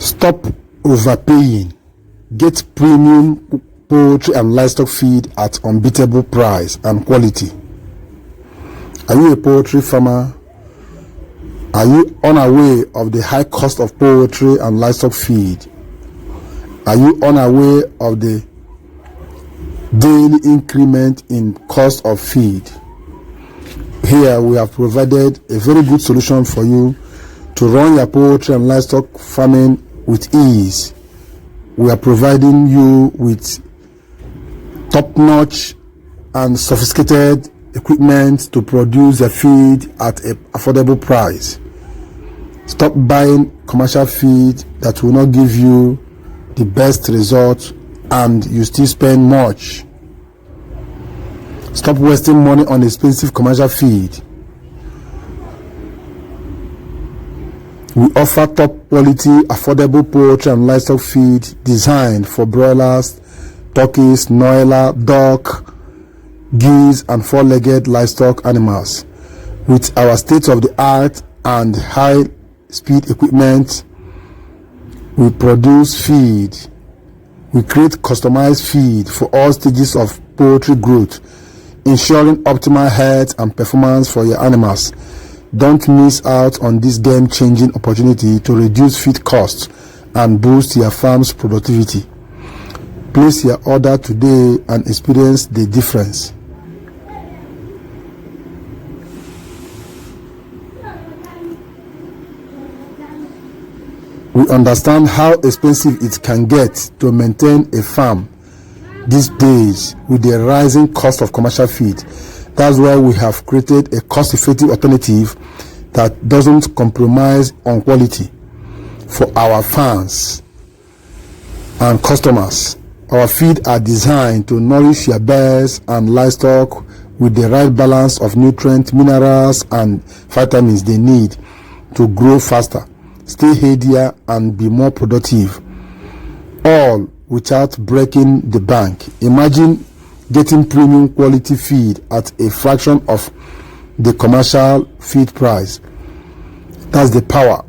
Stop overpaying. Get premium poultry and livestock feed at unbeatable price and quality. Are you a poultry farmer? Are you unaware of the high cost of poultry and livestock feed? Are you unaware of the daily increment in cost of feed? Here we have provided a very good solution for you to run your poultry and livestock farming with ease. We are providing you with top-notch and sophisticated equipment to produce a feed at an affordable price. Stop buying commercial feed that will not give you the best result and you still spend much. Stop wasting money on expensive commercial feed. We offer top quality, affordable poultry and livestock feed designed for broilers, turkeys, noiler, duck, geese, and four-legged livestock animals. With our state-of-the-art and high-speed equipment, we produce feed. We create customized feed for all stages of poultry growth, ensuring optimal health and performance for your animals. Don't miss out on this game-changing opportunity to reduce feed costs and boost your farm's productivity. Place your order today and experience the difference. We understand how expensive it can get to maintain a farm these days with the rising cost of commercial feed. That's why we have created a cost-effective alternative that doesn't compromise on quality. For our fans and customers, our feed are designed to nourish your birds and livestock with the right balance of nutrients, minerals, and vitamins they need to grow faster, stay healthier, and be more productive, all without breaking the bank. Imagine getting premium quality feed at a fraction of the commercial feed price. That's the power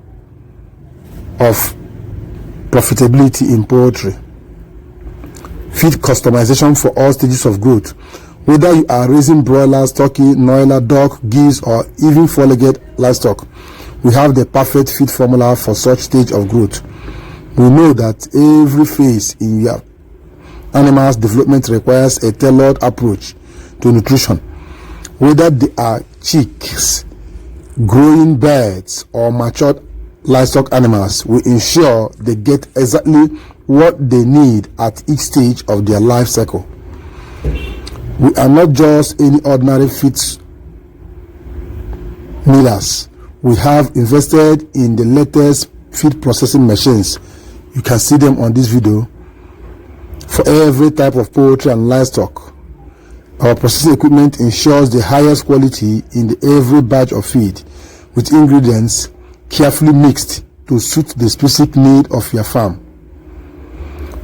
of profitability in poultry. Feed customization for all stages of growth. Whether you are raising broilers, turkey, noiler, duck, geese, or even four-legged livestock, we have the perfect feed formula for such stage of growth. We know that every phase in your animals' development requires a tailored approach to nutrition. Whether they are chicks, growing birds, or matured livestock animals, we ensure they get exactly what they need at each stage of their life cycle. We are not just any ordinary feed millers. We have invested in the latest feed processing machines. You can see them on this video. For every type of poultry and livestock, our processing equipment ensures the highest quality in every batch of feed, with ingredients carefully mixed to suit the specific need of your farm.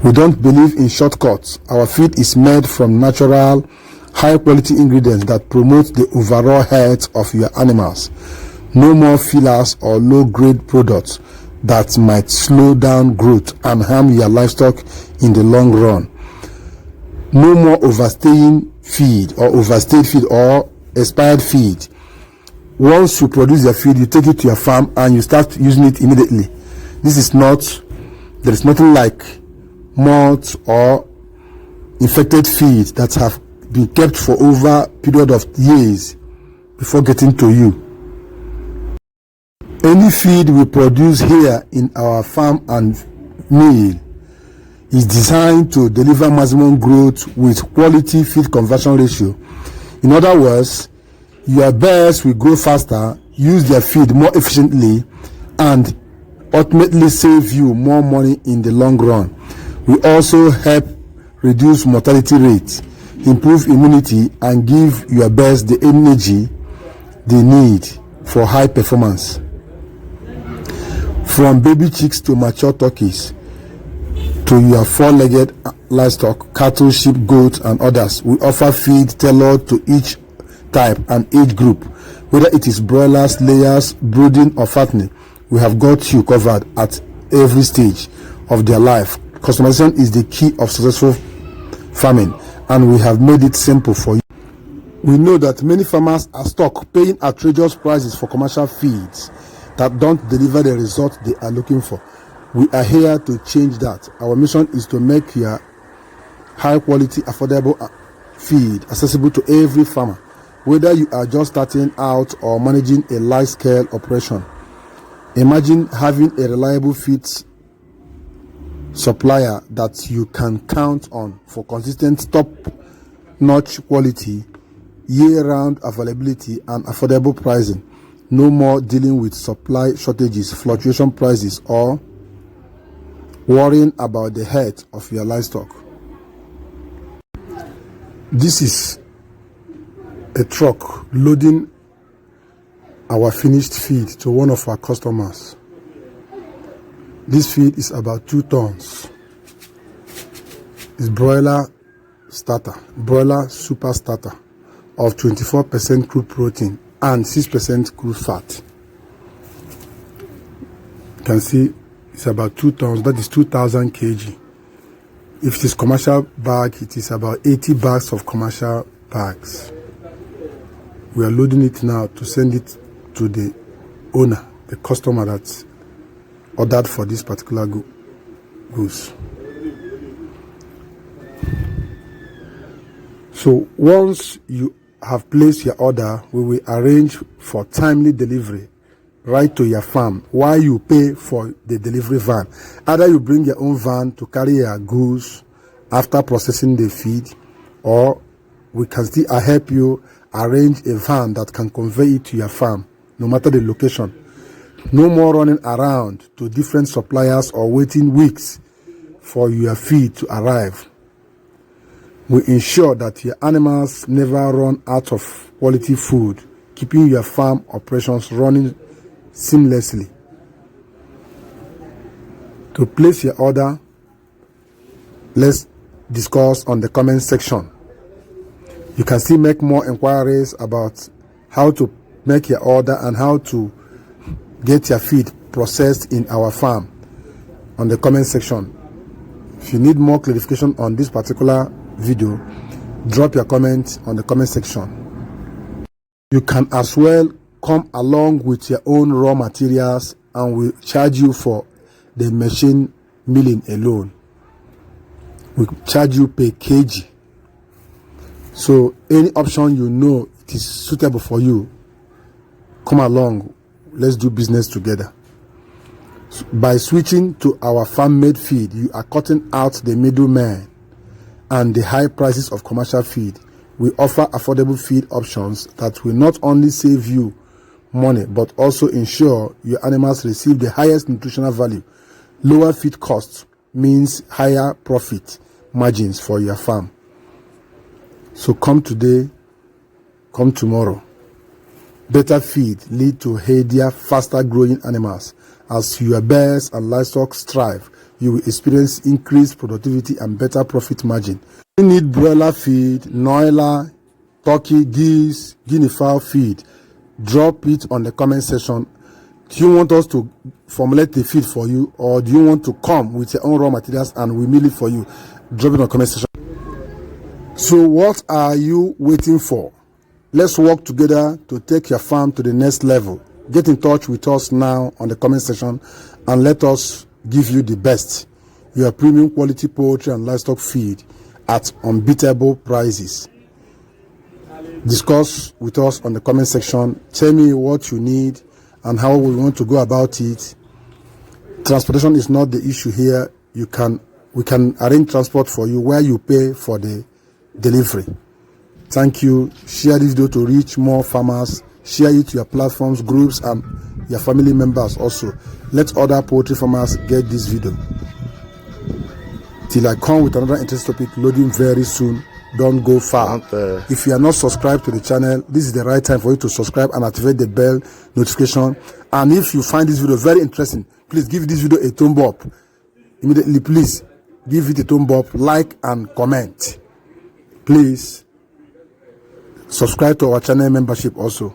We don't believe in shortcuts. Our feed is made from natural, high-quality ingredients that promote the overall health of your animals. No more fillers or low-grade products that might slow down growth and harm your livestock in the long run. No more overstayed feed or expired feed. Once you produce your feed, you take it to your farm and you start using it immediately. There is nothing like moth or infected feed that have been kept for over a period of years before getting to you. Any feed we produce here in our farm and mill is designed to deliver maximum growth with quality feed conversion ratio. In other words, your birds will grow faster, use their feed more efficiently, and ultimately save you more money in the long run. We also help reduce mortality rates, improve immunity, and give your birds the energy they need for high performance. From baby chicks to mature turkeys to your four-legged livestock, cattle, sheep, goats, and others, we offer feed tailored to each type and age group. Whether it is broilers, layers, brooding, or fattening, we have got you covered at every stage of their life. Customization is the key of successful farming, and we have made it simple for you. We know that many farmers are stuck paying outrageous prices for commercial feeds that don't deliver the result they are looking for. We are here to change that. Our mission is to make your high quality, affordable feed accessible to every farmer, whether you are just starting out or managing a large scale operation. Imagine having a reliable feed supplier that you can count on for consistent top-notch quality, year-round availability, and affordable pricing. No more dealing with supply shortages, fluctuation prices, or worrying about the health of your livestock. This is a truck loading our finished feed to one of our customers. This feed is about 2 tons. It's broiler starter, broiler super starter of 24% crude protein and 6% crude fat. You can see it's about 2 tons, that is 2,000 kg. If it is commercial bag, it is about 80 bags of commercial bags. We are loading it now to send it to the owner, the customer that ordered for this particular goose. So once you have placed your order, we will arrange for timely delivery right to your farm while you pay for the delivery van. Either you bring your own van to carry your goose after processing the feed, or we can still help you arrange a van that can convey it to your farm, no matter the location. No more running around to different suppliers or waiting weeks for your feed to arrive. We ensure that your animals never run out of quality food, keeping your farm operations running seamlessly. To place your order, let's discuss on the comment section. You can still make more inquiries about how to make your order and how to get your feed processed in our farm on the comment section. If you need more clarification on this particular video, drop your comment on the comment section. You can as well come along with your own raw materials, and we'll charge you for the machine milling alone. We charge you per kg. So any option you know it is suitable for you, come along, let's do business together. So by switching to our farm-made feed, you are cutting out the middleman and the high prices of commercial feed. We offer affordable feed options that will not only save you money but also ensure your animals receive the highest nutritional value. Lower feed costs means higher profit margins for your farm. So come today, come tomorrow. Better feed lead to healthier, faster growing animals. As your birds and livestock thrive, you will experience increased productivity and better profit margin. You need broiler feed, noiler, turkey, geese, guinea fowl feed. Drop it on the comment section. Do you want us to formulate the feed for you, or do you want to come with your own raw materials and we mill it for you? Drop it on the comment section. So what are you waiting for? Let's work together to take your farm to the next level. Get in touch with us now on the comment section and let us give you the best. Your premium quality poultry and livestock feed at unbeatable prices. Discuss with us on the comment section. Tell me what you need and how we want to go about it. Transportation is not the issue here. We can arrange transport for you where you pay for the delivery. Thank you. Share this video to reach more farmers. Share it to your platforms, groups, and your family members also. Let other poultry farmers get this video. Till I come with another interesting topic loading very soon. Don't go far. If you are not subscribed to the channel, this is the right time for you to subscribe and activate the bell notification. And if you find this video very interesting, please give this video a thumb up. Immediately, please give it a thumb up, like and comment. Please subscribe to our channel membership also.